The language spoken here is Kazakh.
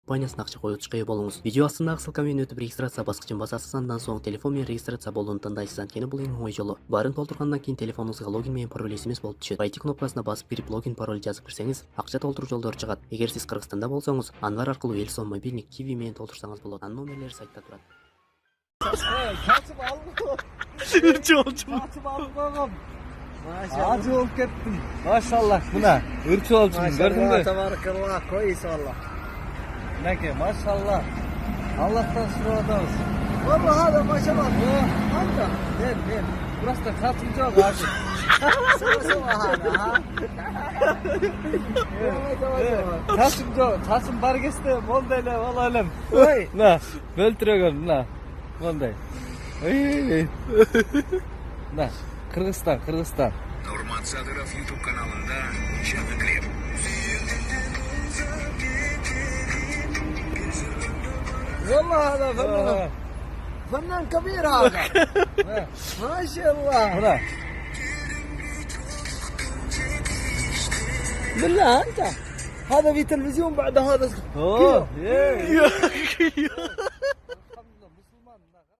компаниясына ақша қою кыйын болуңуз. Видео астындағы ссылкамен өтіп регистрация басқычын басасыз, андан соң телефон менен регистрация болууну тандайсыз. Анткени бул эң оңой жолу. Баарын толтургандан кийин телефонуңузга логин менен пароль эсемес болуп түшөт. Войти кнопкасына басып кирип логин пароль жазып кирсеңиз, акча толтуруу жолдору чыгат. Эгер сиз Кыргызстанда болсоңуз, анвар аркылуу эл сом мобильник Kiwi менен толтурсаңыз болот. Анын номерлери сайтта турат. Kaçıp aldım. Kaçıp aldım. Maşallah. Acı olup gittim. Maşallah buna. Irkçı olsun gördün mü? Maşallah tabarakallah koyuz valla. Ne ki maşallah. Allah'tan şunu adamız. Vallahi da maşallah. Anda. Ben. Burası da kaçıncı yok abi. Sana ha. Kaçın bargeste mondayla olalım. Oy. Na. Böltüregen na. Monday. Oy. Na. Kırgızstan. Nurmat Sadırov YouTube kanalında canlı klip. والله هذا فنان كبير هذا. ما شاء الله. Buna. بالله انت هذا في تلفزيون بعد هذا Oh. Yeah.